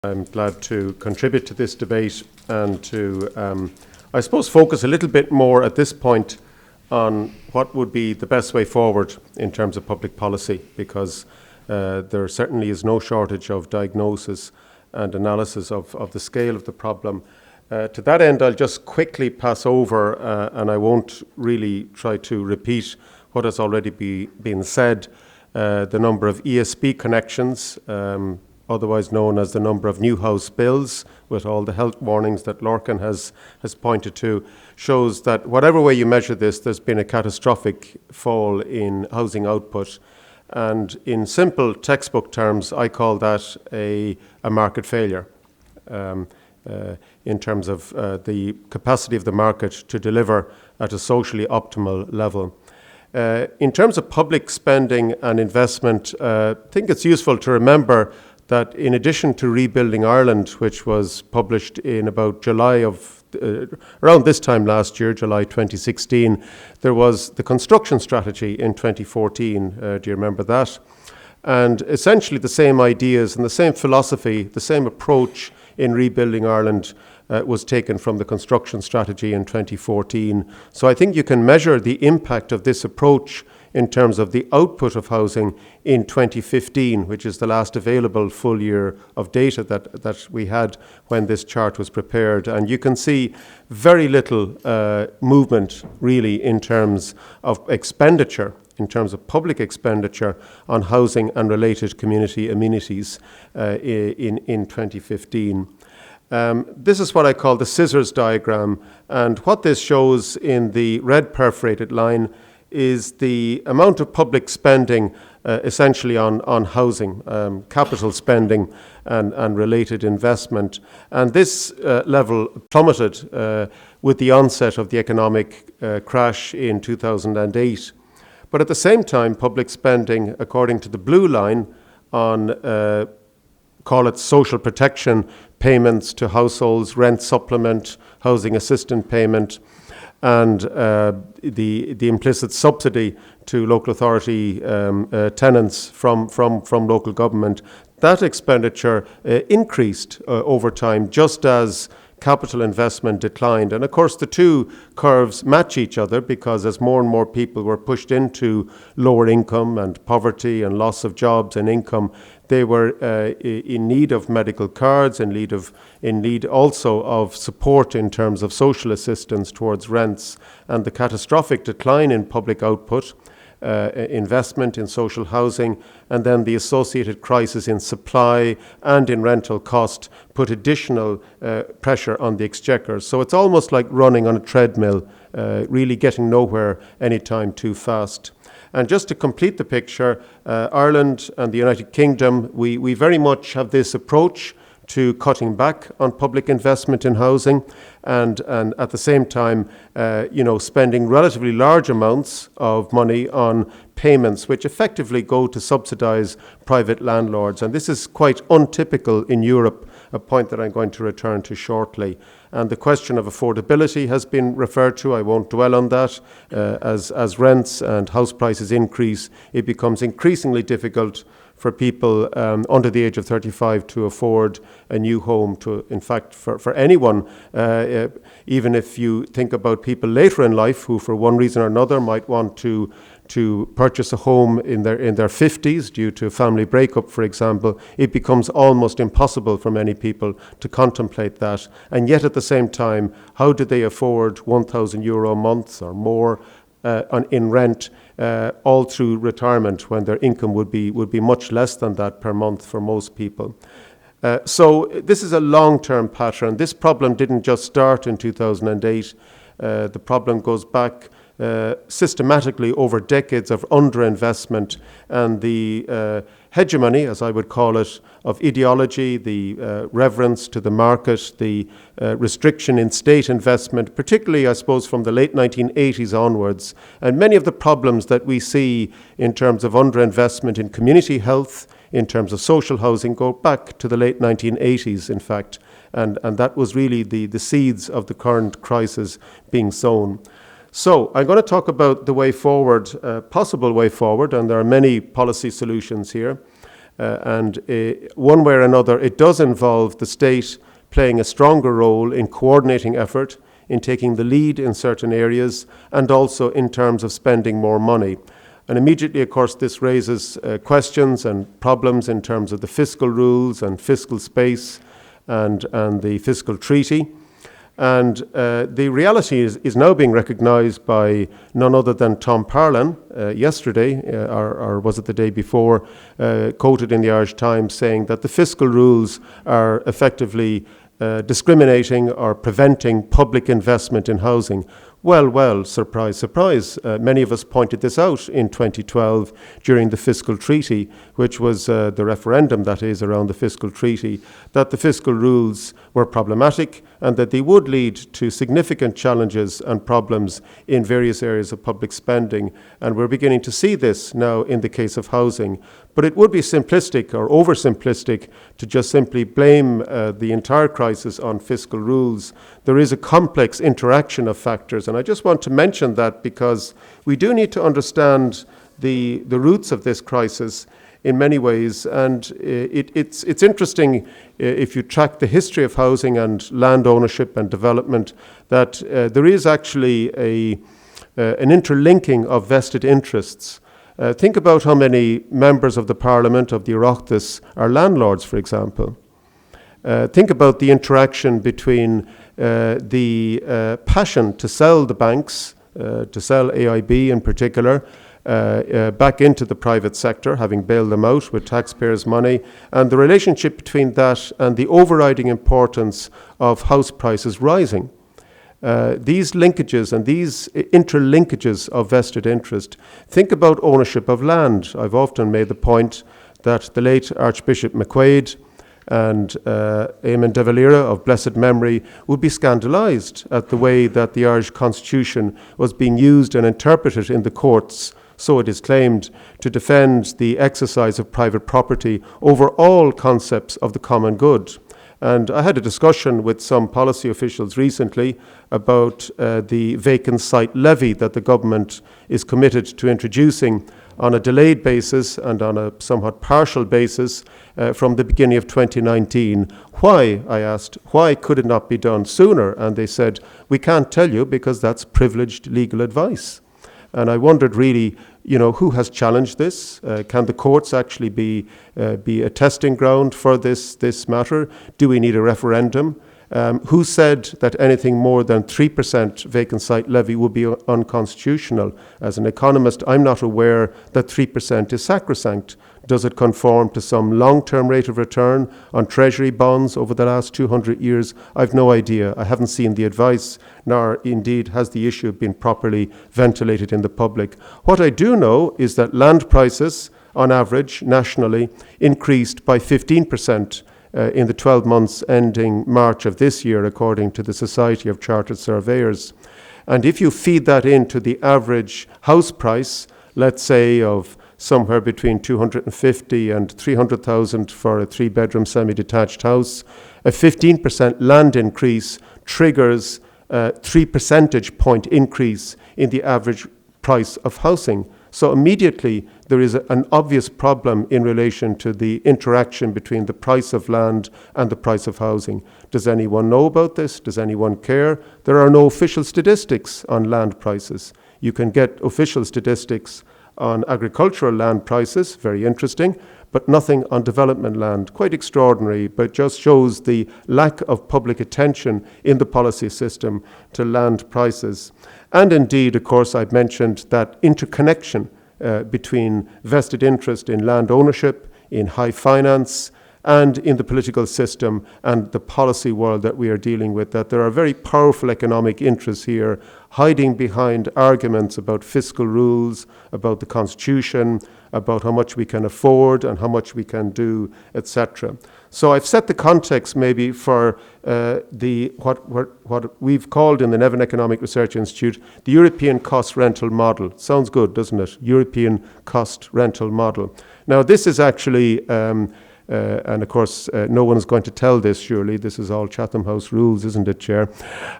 I'm glad to contribute to this debate and to, I suppose, focus a little bit more at this point on what would be the best way forward in terms of public policy, because there certainly is no shortage of diagnosis and analysis of the scale of the problem. To that end, I'll just quickly pass over, and I won't really try to repeat what has already been said, the number of ESB connections, otherwise known as the number of new house bills, with all the health warnings that Lorcan has pointed to, shows that whatever way you measure this, there's been a catastrophic fall in housing output. And in simple textbook terms, I call that a market failure in terms of the capacity of the market to deliver at a socially optimal level. In terms of public spending and investment, I think it's useful to remember that in addition to Rebuilding Ireland, which was published in about July of, around this time last year, July 2016, there was the construction strategy in 2014. Do you remember that? And essentially the same ideas and the same philosophy, the same approach in Rebuilding Ireland was taken from the construction strategy in 2014. So I think you can measure the impact of this approach in terms of the output of housing in 2015, which is the last available full year of data that we had when this chart was prepared. And you can see very little movement really in terms of expenditure, in terms of public expenditure on housing and related community amenities in 2015. This is what I call the scissors diagram, and what this shows in the red perforated line is the amount of public spending essentially on housing, capital spending and related investment. And this level plummeted with the onset of the economic crash in 2008. But at the same time, public spending, according to the blue line, on call it social protection payments to households, rent supplement, housing assistance payment, and the implicit subsidy to local authority tenants from local government, that expenditure increased over time, just as capital investment declined. And of course, the two curves match each other, because as more and more people were pushed into lower income and poverty and loss of jobs and income, they were in need of medical cards, in need also of support in terms of social assistance towards rents. And the catastrophic decline in public output, investment in social housing, and then the associated crisis in supply and in rental cost put additional pressure on the exchequer. So it's almost like running on a treadmill, really getting nowhere anytime too fast. And just to complete the picture, Ireland and the United Kingdom, we very much have this approach to cutting back on public investment in housing, and at the same time, spending relatively large amounts of money on payments which effectively go to subsidise private landlords. And this is quite untypical in Europe, a point that I'm going to return to shortly. And the question of affordability has been referred to. I won't dwell on that. As rents and house prices increase, it becomes increasingly difficult for people under the age of 35 to afford a new home. In fact, for anyone, even if you think about people later in life who, for one reason or another, might want to purchase a home in their 50s due to a family breakup, for example, it becomes almost impossible for many people to contemplate that. And yet at the same time, how do they afford €1,000 a month or more in rent all through retirement, when their income would be much less than that per month for most people? So this is a long-term pattern. This problem didn't just start in 2008. The problem goes back systematically over decades of underinvestment and the hegemony, as I would call it, of ideology, the reverence to the market, the restriction in state investment, particularly, I suppose, from the late 1980s onwards. And many of the problems that we see in terms of underinvestment in community health, in terms of social housing, go back to the late 1980s, in fact. And that was really the seeds of the current crisis being sown. So I'm going to talk about the way forward, possible way forward, and there are many policy solutions here. And one way or another, it does involve the state playing a stronger role in coordinating effort, in taking the lead in certain areas, and also in terms of spending more money. And immediately, of course, this raises questions and problems in terms of the fiscal rules and fiscal space and the fiscal treaty. And the reality is now being recognized by none other than Tom Parlin yesterday, or was it the day before, quoted in the Irish Times saying that the fiscal rules are effectively discriminating or preventing public investment in housing. Well, surprise, surprise. Many of us pointed this out in 2012 during the fiscal treaty, which was the referendum, that is, around the fiscal treaty, that the fiscal rules were problematic and that they would lead to significant challenges and problems in various areas of public spending. And we're beginning to see this now in the case of housing. But it would be simplistic or oversimplistic to just simply blame the entire crisis on fiscal rules. There is a complex interaction of factors, and I just want to mention that because we do need to understand the roots of this crisis in many ways. And it's interesting if you track the history of housing and land ownership and development that there is actually an interlinking of vested interests. Think about how many members of the Parliament of the Oireachtas are landlords, for example. Think about the interaction between the passion to sell the banks, to sell AIB in particular, back into the private sector, having bailed them out with taxpayers' money, and the relationship between that and the overriding importance of house prices rising. These linkages and these interlinkages of vested interest. Think about ownership of land. I've often made the point that the late Archbishop McQuaid and Eamon de Valera of blessed memory would be scandalised at the way that the Irish Constitution was being used and interpreted in the courts, so it is claimed, to defend the exercise of private property over all concepts of the common good. And I had a discussion with some policy officials recently about the vacant site levy that the government is committed to introducing on a delayed basis and on a somewhat partial basis from the beginning of 2019. Why, I asked, why could it not be done sooner? And they said, we can't tell you because that's privileged legal advice. And I wondered really, who has challenged this? Can the courts actually be a testing ground for this matter? Do we need a referendum? Who said that anything more than 3% vacant site levy would be unconstitutional? As an economist, I'm not aware that 3% is sacrosanct. Does it conform to some long-term rate of return on treasury bonds over the last 200 years? I've no idea. I haven't seen the advice, nor indeed has the issue been properly ventilated in the public. What I do know is that land prices, on average, nationally, increased by 15% in the 12 months ending March of this year, according to the Society of Chartered Surveyors. And if you feed that into the average house price, let's say of somewhere between 250 and 300,000 for a 3-bedroom semi-detached house, a 15% land increase triggers a 3 percentage point increase in the average price of housing. So immediately there is an obvious problem in relation to the interaction between the price of land and the price of housing. Does anyone know about this? Does anyone care? There are no official statistics on land prices. You can get official statistics on agricultural land prices, very interesting, but nothing on development land. Quite extraordinary, but just shows the lack of public attention in the policy system to land prices. And indeed, of course, I've mentioned that interconnection between vested interest in land ownership, in high finance, and in the political system and the policy world that we are dealing with, that there are very powerful economic interests here hiding behind arguments about fiscal rules, about the Constitution, about how much we can afford and how much we can do, etc. So I've set the context maybe for what we've called in the Nevin Economic Research Institute the European cost rental model. Sounds good, doesn't it? European cost rental model. Now this is actually and of course, no one is going to tell this, surely. This is all Chatham House rules, isn't it, Chair?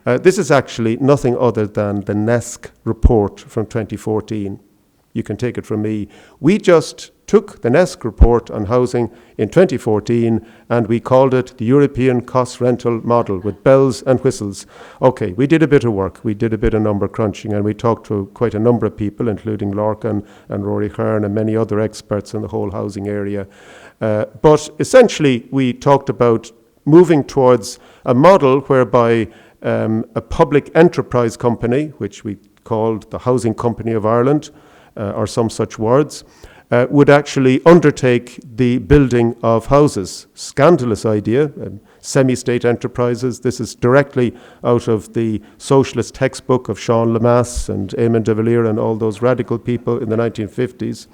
This is actually nothing other than the NESC report from 2014. You can take it from me. We just took the NESC report on housing in 2014 and we called it the European Cost Rental Model with bells and whistles. Okay, we did a bit of work, we did a bit of number crunching, and we talked to quite a number of people, including Lorcan and Rory Hearn and many other experts in the whole housing area. But essentially, we talked about moving towards a model whereby a public enterprise company, which we called the Housing Company of Ireland, or some such words, would actually undertake the building of houses. Scandalous idea, semi-state enterprises. This is directly out of the socialist textbook of Sean Lemass and Eamon de Valera and all those radical people in the 1950s.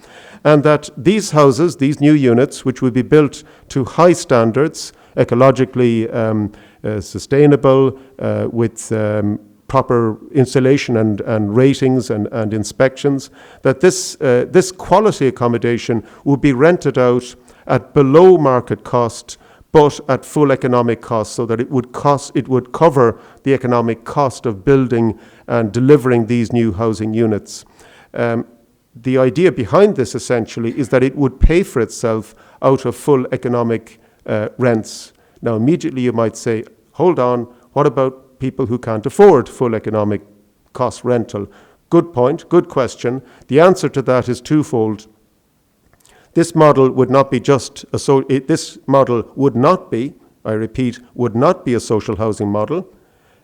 And that these houses, these new units, which would be built to high standards, ecologically sustainable, with proper installation and ratings and inspections, that this quality accommodation would be rented out at below market cost, but at full economic cost, so that it would cover the economic cost of building and delivering these new housing units. The idea behind this essentially is that it would pay for itself out of full economic rents. Now immediately you might say, hold on, what about people who can't afford full economic cost rental? Good point, good question. The answer to that is twofold. This model would not be this model would not be, I repeat, would not be a social housing model.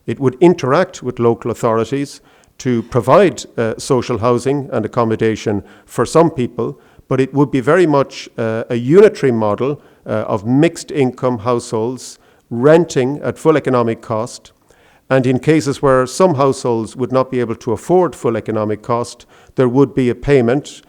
It would interact with local authorities to provide social housing and accommodation for some people, but it would be very much a unitary model of mixed income households renting at full economic cost. And in cases where some households would not be able to afford full economic cost, there would be a payment,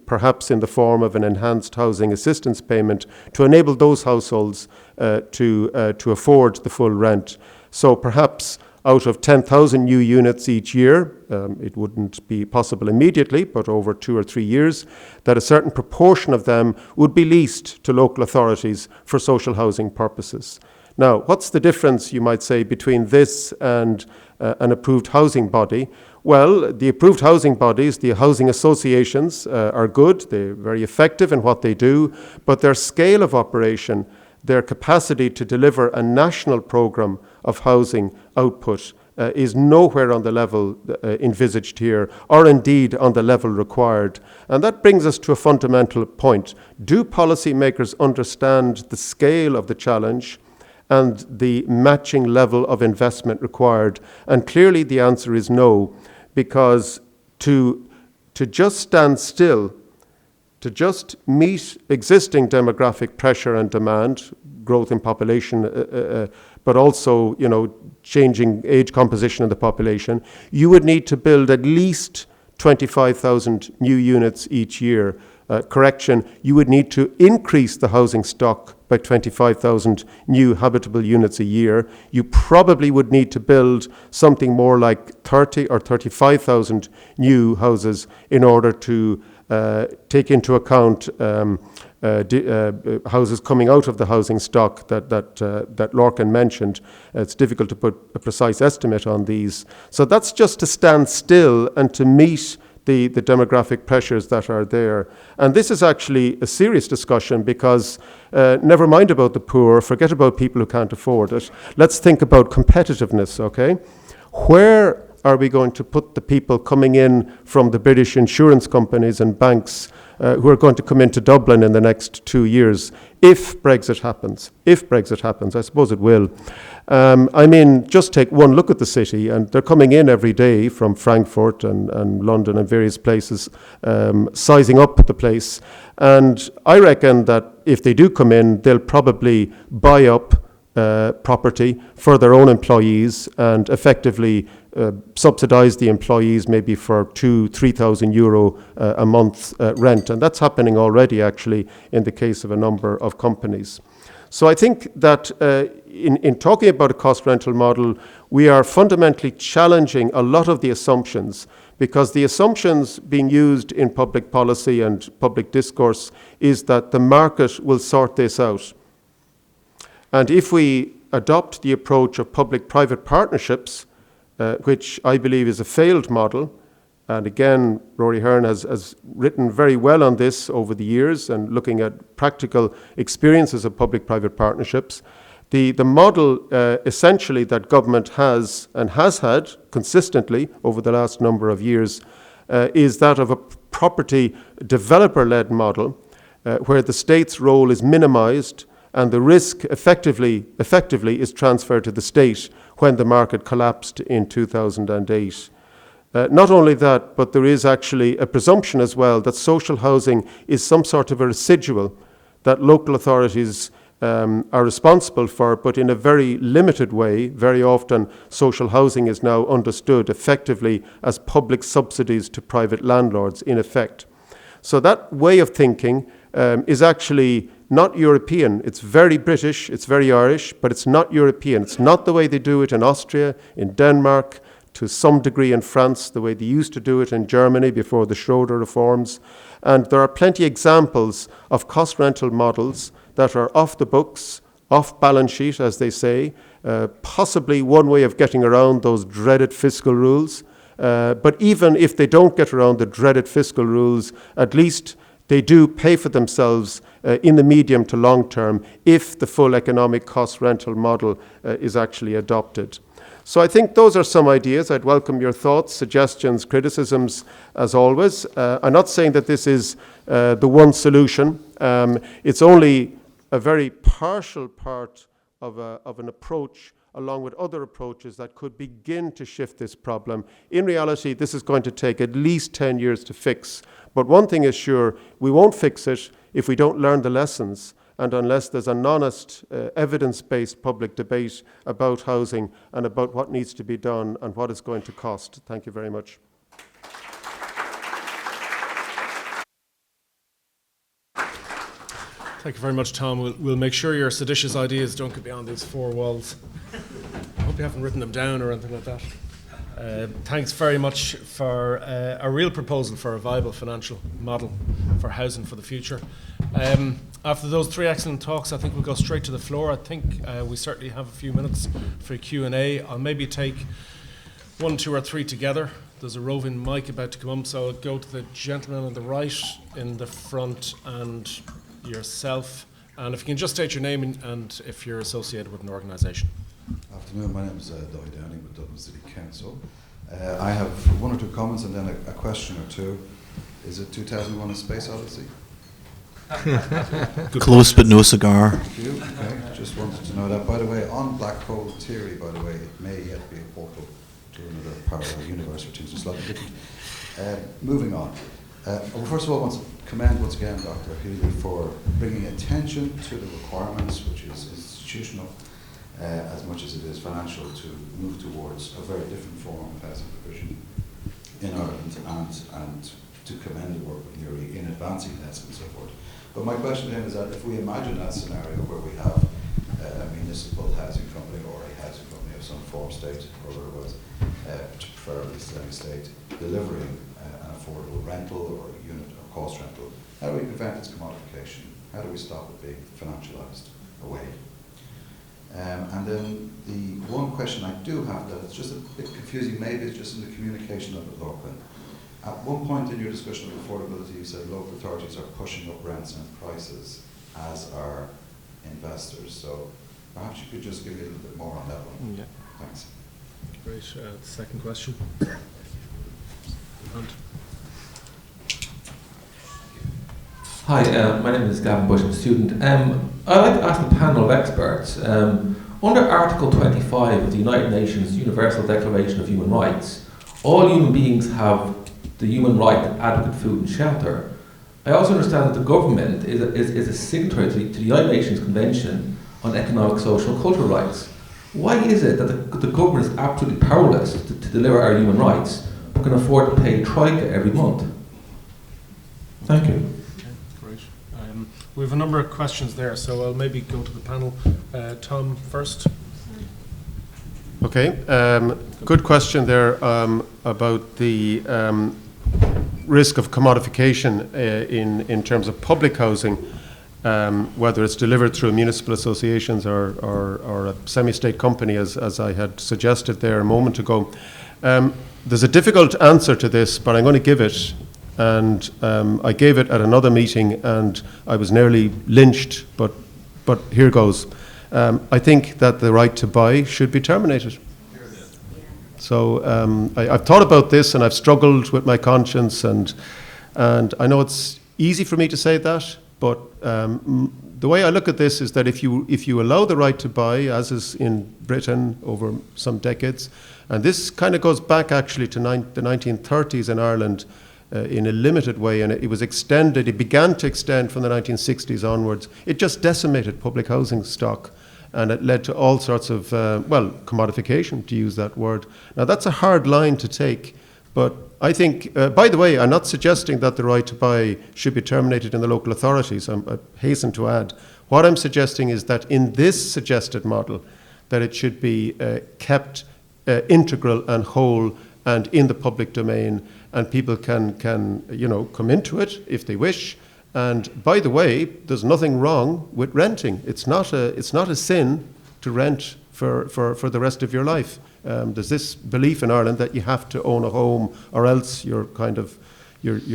perhaps in the form of an enhanced housing assistance payment, to enable those households to afford the full rent. So perhaps out of 10,000 new units each year, it wouldn't be possible immediately, but over 2 or 3 years, that a certain proportion of them would be leased to local authorities for social housing purposes. Now, what's the difference, you might say, between this and an approved housing body? Well, the approved housing bodies, the housing associations, are good. They're very effective in what they do, but their scale of operation, their capacity to deliver a national program of housing output is nowhere on the level envisaged here, or indeed on the level required. And that brings us to a fundamental point. Do policymakers understand the scale of the challenge and the matching level of investment required? And clearly the answer is no, because to just stand still, to just meet existing demographic pressure and demand, growth in population, but also, changing age composition of the population, you would need to build at least 25,000 new units each year. You would need to increase the housing stock by 25,000 new habitable units a year. You probably would need to build something more like 30 or 35,000 new houses in order to take into account houses coming out of the housing stock that Lorcan mentioned. It's difficult to put a precise estimate on these. So that's just to stand still and to meet the demographic pressures that are there. And this is actually a serious discussion because never mind about the poor, forget about people who can't afford it. Let's think about competitiveness, okay? Where are we going to put the people coming in from the British insurance companies and banks who are going to come into Dublin in the next 2 years if Brexit happens? If Brexit happens, I suppose it will. Just take one look at the city, and they're coming in every day from Frankfurt and London and various places, sizing up the place. And I reckon that if they do come in, they'll probably buy up property for their own employees and effectively subsidize the employees maybe for 2,000-3,000 euro a month rent. And that's happening already actually in the case of a number of companies. So I think that in talking about a cost rental model, we are fundamentally challenging a lot of the assumptions, because the assumptions being used in public policy and public discourse is that the market will sort this out. And if we adopt the approach of public-private partnerships, which I believe is a failed model, And again, Rory Hearn has written very well on this over the years and looking at practical experiences of public-private partnerships. The model essentially that government has and has had consistently over the last number of years is that of a property developer-led model where the state's role is minimized and the risk effectively is transferred to the state when the market collapsed in 2008. Not only that, but there is actually a presumption as well that social housing is some sort of a residual that local authorities are responsible for, but in a very limited way. Very often, social housing is now understood effectively as public subsidies to private landlords, in effect. So that way of thinking is actually not European. It's very British, it's very Irish, but it's not European. It's not the way they do it in Austria, in Denmark, to some degree in France, the way they used to do it in Germany before the Schroeder reforms. And there are plenty of examples of cost rental models that are off the books, off balance sheet, as they say, possibly one way of getting around those dreaded fiscal rules. But even if they don't get around the dreaded fiscal rules, at least they do pay for themselves in the medium to long term if the full economic cost rental model is actually adopted. So I think those are some ideas. I'd welcome your thoughts, suggestions, criticisms, as always. I'm not saying that this is the one solution. It's only a very partial part of an approach along with other approaches that could begin to shift this problem. In reality, this is going to take at least 10 years to fix. But one thing is sure, we won't fix it if we don't learn the lessons and unless there's an honest, evidence-based public debate about housing and about what needs to be done and what it's going to cost. Thank you very much. Thank you very much, Tom. We'll make sure your seditious ideas don't get beyond these four walls. I hope you haven't written them down or anything like that. Thanks very much for a real proposal for a viable financial model for housing for the future. After those three excellent talks, I think we'll go straight to the floor. I think we certainly have a few minutes for Q&A. I'll maybe take one, two, or three together. There's a roving mic about to come up, so I'll go to the gentleman on the right in the front and yourself. And if you can just state your name and if you're associated with an organisation. Afternoon, my name is Doy Downing with Dublin City Council. I have one or two comments and then a question or two. Is it 2001: A Space Odyssey? Close but no cigar. Thank you. Okay. Just wanted to know that. By the way, on black hole theory, by the way, it may yet be a portal to another part of the universe, which is slightly different. Moving on. Well, first of all, I want to commend once again Dr. Healy for bringing attention to the requirements, which is institutional as much as it is financial, to move towards a very different form of housing provision in Ireland and to commend the work of NERI in advancing this and so forth. But my question to him is that if we imagine that scenario where we have a municipal housing company or a housing company of some form, state or whatever it was, preferably semi-state, delivering an affordable rental or a unit or cost rental, how do we prevent its commodification? How do we stop it being financialised away? And then the one question I do have that it's just a bit confusing, maybe it's just in the communication of it, Lachlan. At one point in your discussion of affordability, you said local authorities are pushing up rents and prices, as are investors. So perhaps you could just give me a little bit more on that one. Yeah. Thanks. Great. Second question. Hi, my name is Gavin Bush, I'm a student. I'd like to ask the panel of experts, under Article 25 of the United Nations Universal Declaration of Human Rights, all human beings have the human right to adequate food and shelter. I also understand that the government is a signatory to the United Nations Convention on Economic, Social and Cultural Rights. Why is it that the government is absolutely powerless to deliver our human rights, but can afford to pay Troika every month? Thank you. We have a number of questions there, so I'll maybe go to the panel. Tom first. Okay, good question there about the risk of commodification in terms of public housing, whether it's delivered through municipal associations or a semi-state company, as I had suggested there a moment ago. There's a difficult answer to this, but I'm going to give it. And I gave it at another meeting, and I was nearly lynched, but here goes. I think that the right to buy should be terminated. So I've thought about this, and I've struggled with my conscience, and I know it's easy for me to say that, but the way I look at this is that if you allow the right to buy, as is in Britain over some decades, and this kind of goes back actually to the 1930s in Ireland in a limited way, and it was extended, it began to extend from the 1960s onwards. It just decimated public housing stock, and it led to all sorts of, commodification, to use that word. Now that's a hard line to take, but I think, by the way, I'm not suggesting that the right to buy should be terminated in the local authorities. I hasten to add. What I'm suggesting is that in this suggested model, that it should be kept integral and whole and in the public domain, and people can come into it if they wish. And by the way, there's nothing wrong with renting. It's not a sin to rent for the rest of your life. There's this belief in Ireland that you have to own a home, or else you're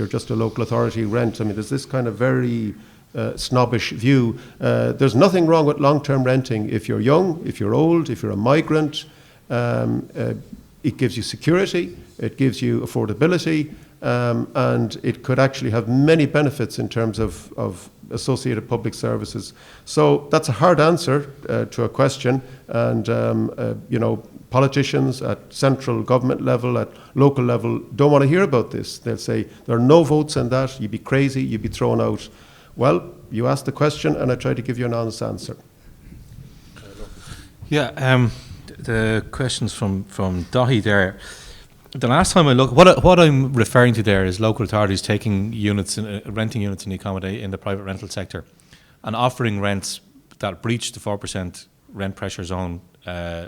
just a local authority rent. I mean, there's this kind of very snobbish view. There's nothing wrong with long-term renting. If you're young, if you're old, if you're a migrant, it gives you security, it gives you affordability, and it could actually have many benefits in terms of associated public services. So that's a hard answer to a question, and politicians at central government level, at local level, don't want to hear about this. They'll say, there are no votes on that, you'd be crazy, you'd be thrown out. Well, you asked the question, and I tried to give you an honest answer. Yeah, the questions from Dahi there. The last time I looked, what I'm referring to there is local authorities taking units, renting units in the private rental sector, and offering rents that breach the 4% rent pressure zone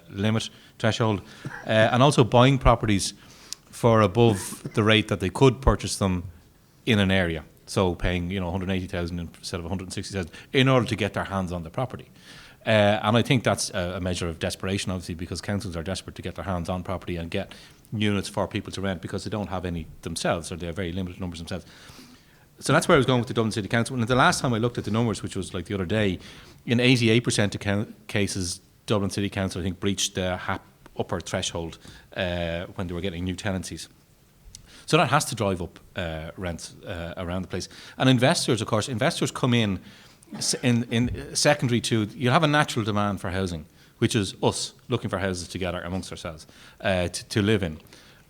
limit threshold, and also buying properties for above the rate that they could purchase them in an area. So paying 180,000 instead of 160,000 in order to get their hands on the property. And I think that's a measure of desperation, obviously, because councils are desperate to get their hands on property and get units for people to rent because they don't have any themselves, or they have very limited numbers themselves. So that's where I was going with the Dublin City Council. And the last time I looked at the numbers, which was like the other day, in 88% of cases, Dublin City Council, I think, breached the HAP upper threshold when they were getting new tenancies. So that has to drive up rents around the place. And investors, of course, come in secondary to, you have a natural demand for housing, which is us looking for houses together amongst ourselves to live in.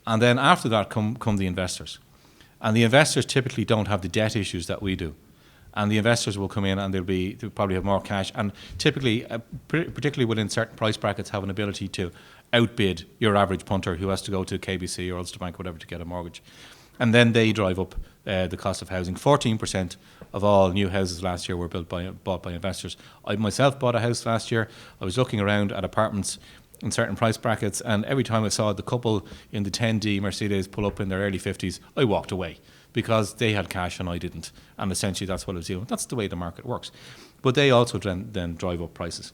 And then after that come the investors. And the investors typically don't have the debt issues that we do. And the investors will come in and they'll probably have more cash, and typically, particularly within certain price brackets, have an ability to outbid your average punter who has to go to KBC or Ulster Bank or whatever to get a mortgage. And then they drive up the cost of housing. 14% of all new houses last year were bought by investors. I myself bought a house last year. I was looking around at apartments in certain price brackets, and every time I saw the couple in the 10D Mercedes pull up in their early 50s, I walked away because they had cash and I didn't. And essentially that's what I was doing. That's the way the market works. But they also then drive up prices.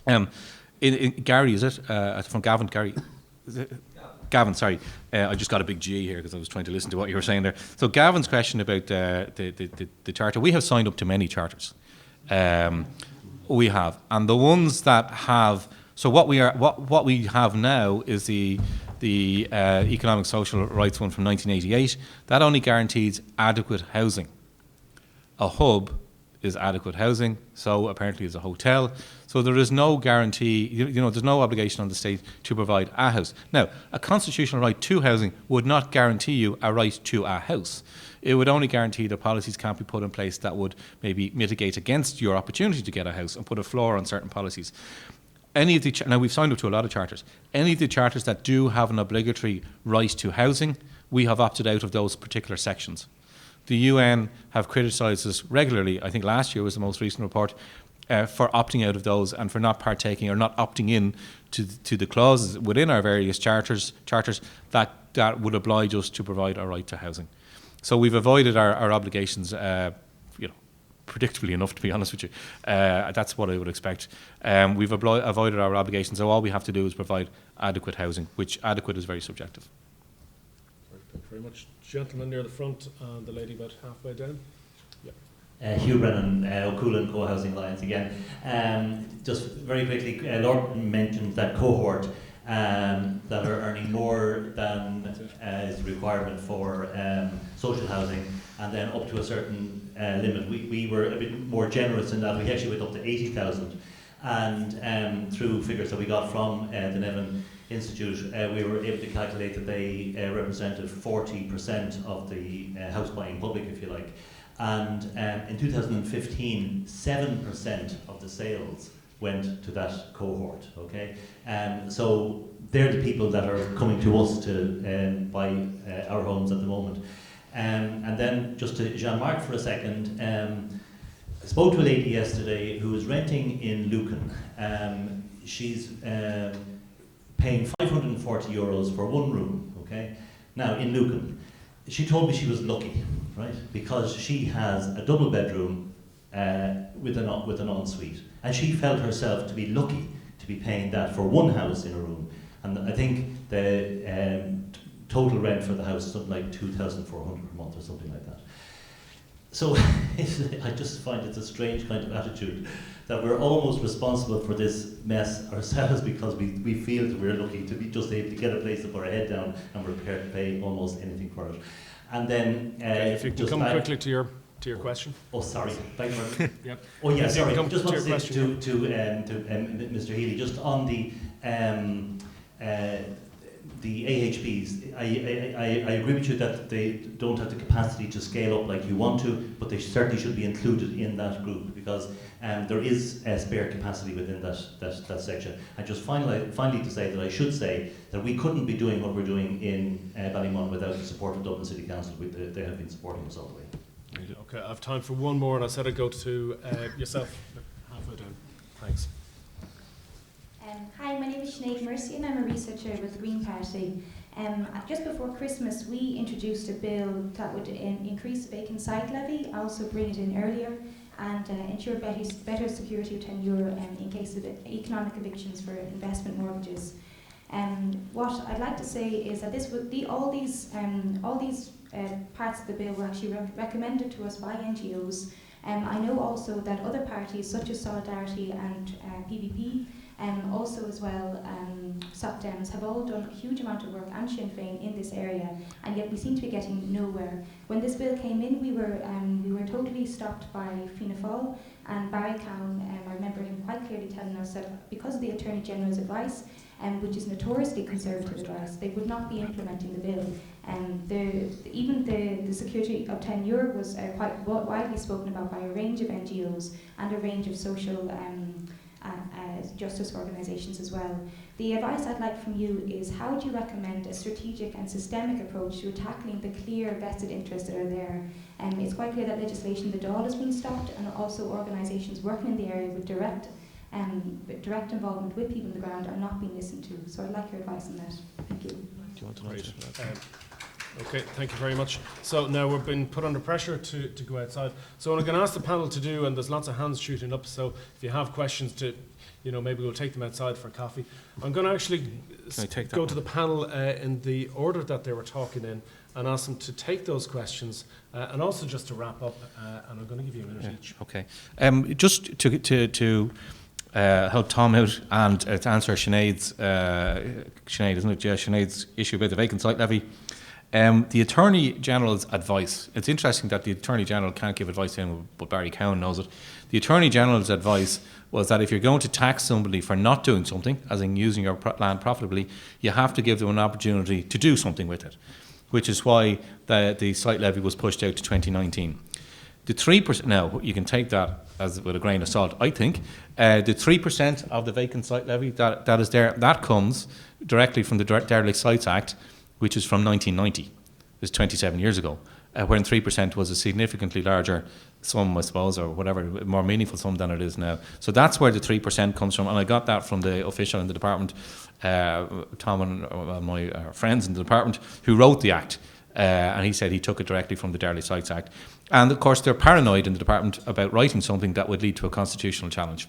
Gary, is it? From Gavin, Gary. Gavin, sorry. I just got a big G here because I was trying to listen to what you were saying there. So Gavin's question about the charter. We have signed up to many charters. We have. And the ones that have... So what we have now is the Economic Social Rights one from 1988. That only guarantees adequate housing. A hub is adequate housing, so apparently is a hotel. So there is no guarantee, there's no obligation on the state to provide a house. Now, a constitutional right to housing would not guarantee you a right to a house. It would only guarantee that policies can't be put in place that would maybe mitigate against your opportunity to get a house and put a floor on certain policies. Now, we've signed up to a lot of charters. Any of the charters that do have an obligatory right to housing, we have opted out of those particular sections. The UN have criticised us regularly. I think last year was the most recent report for opting out of those and for not partaking or not opting in to the clauses within our various charters that would oblige us to provide our right to housing. So we've avoided our obligations, predictably enough, to be honest with you. That's what I would expect. We've avoided our obligations, so all we have to do is provide adequate housing, which adequate is very subjective. very much. Gentleman near the front and the lady about halfway down. Hugh Brennan, O'Coolan Co-Housing Alliance again. Just very quickly, Lord mentioned that cohort that are earning more than is the requirement for social housing, and then up to a certain limit. We were a bit more generous in that. We actually went up to 80,000, and through figures that we got from the Nevin Institute, we were able to calculate that they represented 40% of the house buying public, if you like. And in 2015, 7% of the sales went to that cohort, okay? So they're the people that are coming to us to buy our homes at the moment. And then just to Jean-Marc for a second, I spoke to a lady yesterday who was renting in Lucan. She's paying 540 euros for one room, okay? Now, in Lucan. She told me she was lucky, right? Because she has a double bedroom with an ensuite. And she felt herself to be lucky to be paying that for one house in a room. And I think the total rent for the house is something like 2,400 per month or something like that. So I just find it's a strange kind of attitude that we're almost responsible for this mess ourselves because we feel that we're lucky to be just able to get a place to put our head down and we're prepared to pay almost anything for it. And then if you can come quickly to your question. Oh, sorry. Thank you very much. Yep. Oh, yeah, sorry. Come Just want to say to question, Mr. Healy, just on the AHPs, I agree with you that they don't have the capacity to scale up like you want to, but they certainly should be included in that group because there is spare capacity within that section. And just finally to say that I should say that we couldn't be doing what we're doing in Ballymun without the support of Dublin City Council. They have been supporting us all the way. Okay, I have time for one more, and I said I'd go to yourself halfway down. Thanks. Hi, my name is Sinead Mercy and I'm a researcher with the Green Party. Just before Christmas we introduced a bill that would increase the vacant site levy, also bring it in earlier and ensure better security of tenure in case of economic evictions for investment mortgages. What I'd like to say is that this would all these parts of the bill were actually recommended to us by NGOs. I know also that other parties such as Solidarity and PVP also as well, Soc Dems have all done a huge amount of work, and Sinn Féin, in this area, and yet we seem to be getting nowhere. When this bill came in, we were totally stopped by Fianna Fáil and Barry Cowan. I remember him quite clearly telling us that because of the Attorney General's advice, which is notoriously conservative advice, they would not be implementing the bill. Even the security of tenure was quite widely spoken about by a range of NGOs and a range of social justice organisations as well. The advice I'd like from you is how would you recommend a strategic and systemic approach to tackling the clear vested interests that are there? It's quite clear that legislation, the Dáil, has been stopped, and also organisations working in the area with direct involvement with people on the ground are not being listened to. So I'd like your advice on that. Thank you. Do you want to know? Okay, thank you very much. So now we've been put under pressure to go outside. So what I'm going to ask the panel to do, and there's lots of hands shooting up, so if you have questions maybe we'll take them outside for coffee. I'm going to actually go to the panel in the order that they were talking in and ask them to take those questions and also just to wrap up, and I'm going to give you a minute each. Okay. Just to help Tom out and to answer Sinead's, isn't it? Yeah, Sinead's issue about the vacant site levy. The Attorney General's advice, it's interesting that the Attorney General can't give advice to him, but Barry Cowan knows it. The Attorney General's advice was that if you're going to tax somebody for not doing something, as in using your land profitably, you have to give them an opportunity to do something with it, which is why the site levy was pushed out to 2019. The 3%, now you can take that as with a grain of salt, I think. The 3% of the vacant site levy that is there, that comes directly from the Derelict Sites Act, which is from 1990. It's 27 years ago, when 3% was a significantly larger sum, I suppose, or whatever, more meaningful sum than it is now. So that's where the 3% comes from, and I got that from the official in the department, Tom and my friends in the department who wrote the act, and he said he took it directly from the Derelict Sites Act. And of course they're paranoid in the department about writing something that would lead to a constitutional challenge.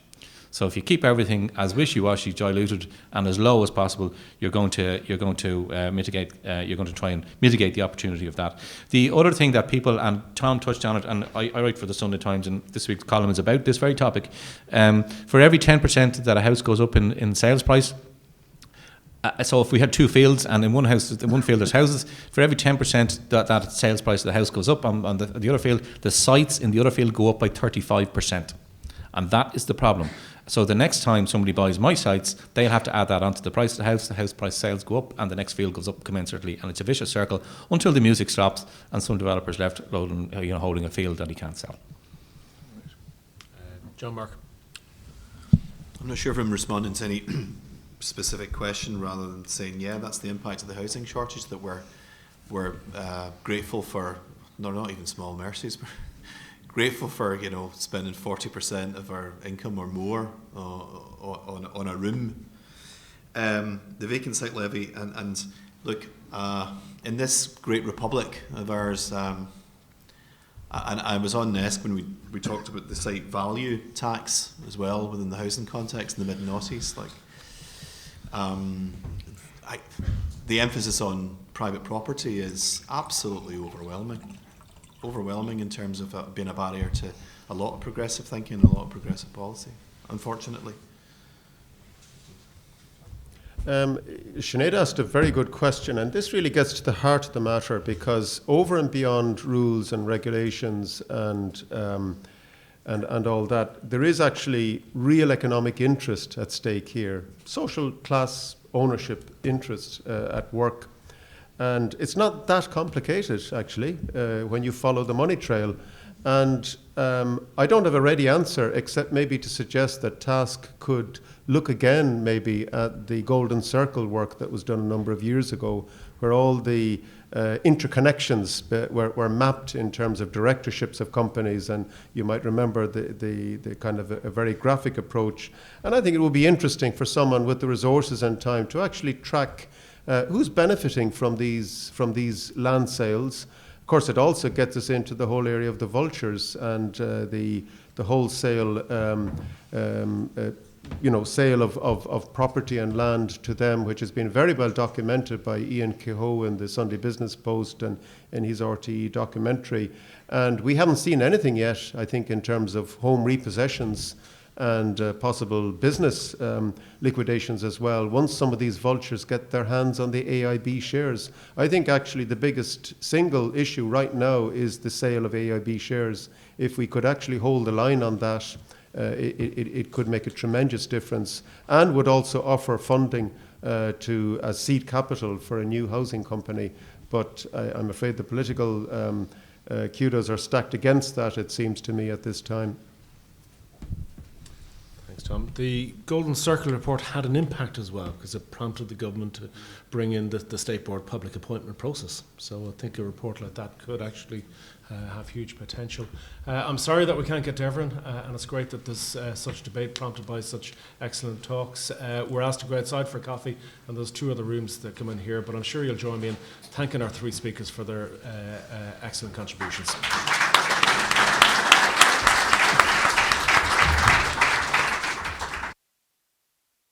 So if you keep everything as wishy-washy, diluted, and as low as possible, you're going to try and mitigate the opportunity of that. The other thing that people, and Tom touched on it, and I write for the Sunday Times, and this week's column is about this very topic. For every 10% that a house goes up in sales price, so if we had two fields, and in one field there's houses, for every 10% that sales price of the house goes up, on the other field, the sites in the other field go up by 35%. And that is the problem. So the next time somebody buys my sites, they'll have to add that onto the price of the house price sales go up, and the next field goes up commensurately, and it's a vicious circle until the music stops and some developer's left holding a field that he can't sell. John Mark. I'm not sure if I'm responding to any specific question rather than saying, yeah, that's the impact of the housing shortage, that we're grateful for, not even small mercies, but grateful for, spending 40% of our income or more on a room. The vacant site levy, and look, in this great republic of ours, and I was on NESC when we talked about the site value tax as well within the housing context in the mid-noughties. The emphasis on private property is absolutely overwhelming in terms of being a barrier to a lot of progressive thinking and a lot of progressive policy, unfortunately. Sinead asked a very good question, and this really gets to the heart of the matter, because over and beyond rules and regulations and all that, there is actually real economic interest at stake here, social class ownership interest at work. And it's not that complicated, actually, when you follow the money trail. And I don't have a ready answer, except maybe to suggest that TASC could look again maybe at the Golden Circle work that was done a number of years ago, where all the interconnections were mapped in terms of directorships of companies, and you might remember the kind of a very graphic approach. And I think it would be interesting for someone with the resources and time to actually track who's benefiting from these land sales. Of course, it also gets us into the whole area of the vultures and the wholesale sale of property and land to them, which has been very well documented by Ian Kehoe in the Sunday Business Post and in his RTE documentary. And we haven't seen anything yet, I think, in terms of home repossessions and possible business liquidations as well, once some of these vultures get their hands on the AIB shares. I think actually the biggest single issue right now is the sale of AIB shares. If we could actually hold the line on that, it could make a tremendous difference, and would also offer funding to as seed capital for a new housing company. But I'm afraid the political kudos are stacked against that, it seems to me, at this time. Thanks, Tom. The Golden Circle report had an impact as well, because it prompted the government to bring in the State Board public appointment process. So I think a report like that could actually have huge potential. I'm sorry that we can't get to everyone, and it's great that there's such debate prompted by such excellent talks. We're asked to go outside for coffee, and there's 2 other rooms that come in here, but I'm sure you'll join me in thanking our 3 speakers for their excellent contributions.